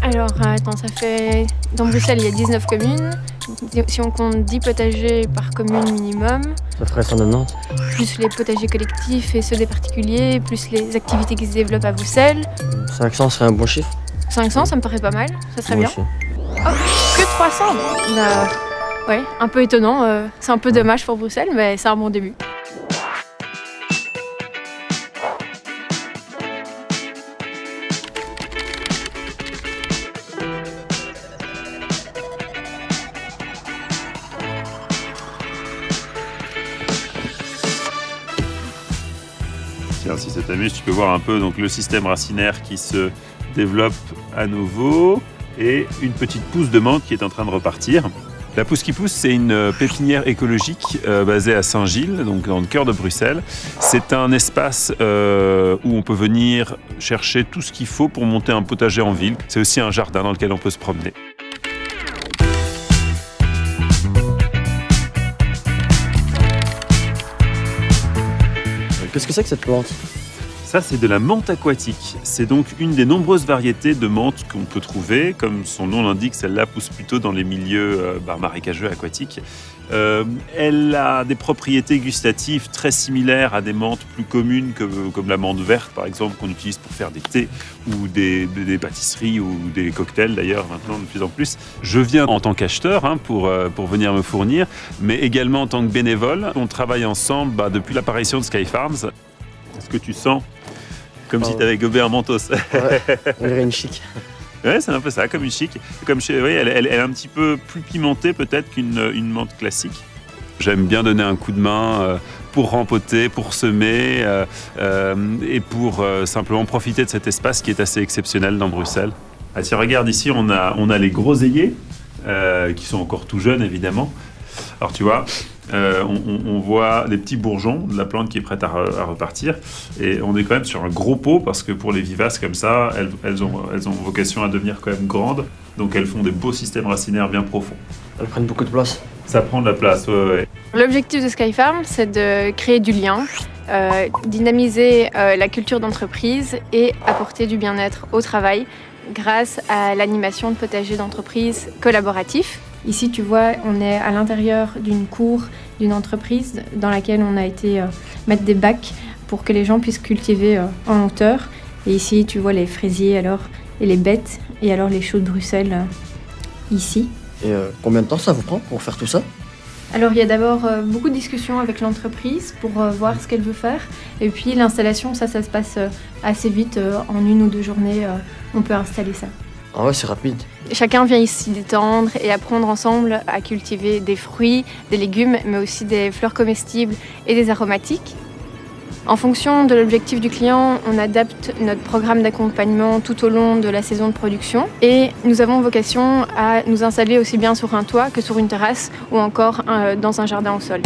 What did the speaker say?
Alors, attends, ça fait... Dans Bruxelles, il y a 19 communes. Si on compte 10 potagers par commune minimum, Ça ferait 190. plus les potagers collectifs et ceux des particuliers, plus les activités qui se développent à Bruxelles. 500 serait un bon chiffre. 500, ça me paraît pas mal, ça serait Moi bien. aussi. Oh, que 300 Bah, ouais, un peu étonnant. C'est un peu dommage pour Bruxelles, mais c'est un bon début. Tiens, si ça t'amuse, tu peux voir un peu donc, le système racinaire qui se développe à nouveau et une petite pousse de menthe qui est en train de repartir. La pousse qui pousse, c'est une pépinière écologique basée à Saint-Gilles, donc dans le cœur de Bruxelles. C'est un espace où on peut venir chercher tout ce qu'il faut pour monter un potager en ville. C'est aussi un jardin dans lequel on peut se promener. Qu'est-ce que c'est que cette plante? Ça, c'est de la menthe aquatique. C'est donc une des nombreuses variétés de menthe qu'on peut trouver. Comme son nom l'indique, celle-là pousse plutôt dans les milieux marécageux aquatiques. Elle a des propriétés gustatives très similaires à des menthes plus communes comme la menthe verte, par exemple, qu'on utilise pour faire des thés ou des pâtisseries ou des cocktails, d'ailleurs, maintenant, de plus en plus. Je viens en tant qu'acheteur pour venir me fournir, mais également en tant que bénévole. On travaille ensemble depuis l'apparition de Sky Farms. Est-ce que tu sens comme si tu avais gobé un mentos? Ouais, on dirait une chic. Ouais, c'est un peu ça, comme une chic. Elle est un petit peu plus pimentée peut-être qu'une menthe classique. J'aime bien donner un coup de main pour rempoter, pour semer et pour simplement profiter de cet espace qui est assez exceptionnel dans Bruxelles. Ah, tiens, regarde ici, on a les groseilliers qui sont encore tout jeunes évidemment. Alors tu vois, on voit les petits bourgeons de la plante qui est prête à repartir et on est quand même sur un gros pot parce que pour les vivaces comme ça, elles ont vocation à devenir quand même grandes, donc elles font des beaux systèmes racinaires bien profonds. Elles prennent beaucoup de place. Ça prend de la place, ouais. L'objectif de Sky Farm, c'est de créer du lien, dynamiser la culture d'entreprise et apporter du bien-être au travail grâce à l'animation de potagers d'entreprise collaboratifs. Ici, tu vois, on est à l'intérieur d'une cour d'une entreprise dans laquelle on a été mettre des bacs pour que les gens puissent cultiver en hauteur. Et ici, tu vois les fraisiers alors, et les bêtes, et alors les choux de Bruxelles ici. Et combien de temps ça vous prend pour faire tout ça? Alors, il y a d'abord beaucoup de discussions avec l'entreprise pour voir ce qu'elle veut faire. Et puis, l'installation, ça se passe assez vite. En 1 ou 2 journées, on peut installer ça. Ah ouais, c'est rapide. Chacun vient ici détendre et apprendre ensemble à cultiver des fruits, des légumes, mais aussi des fleurs comestibles et des aromatiques. En fonction de l'objectif du client, on adapte notre programme d'accompagnement tout au long de la saison de production et nous avons vocation à nous installer aussi bien sur un toit que sur une terrasse ou encore dans un jardin au sol.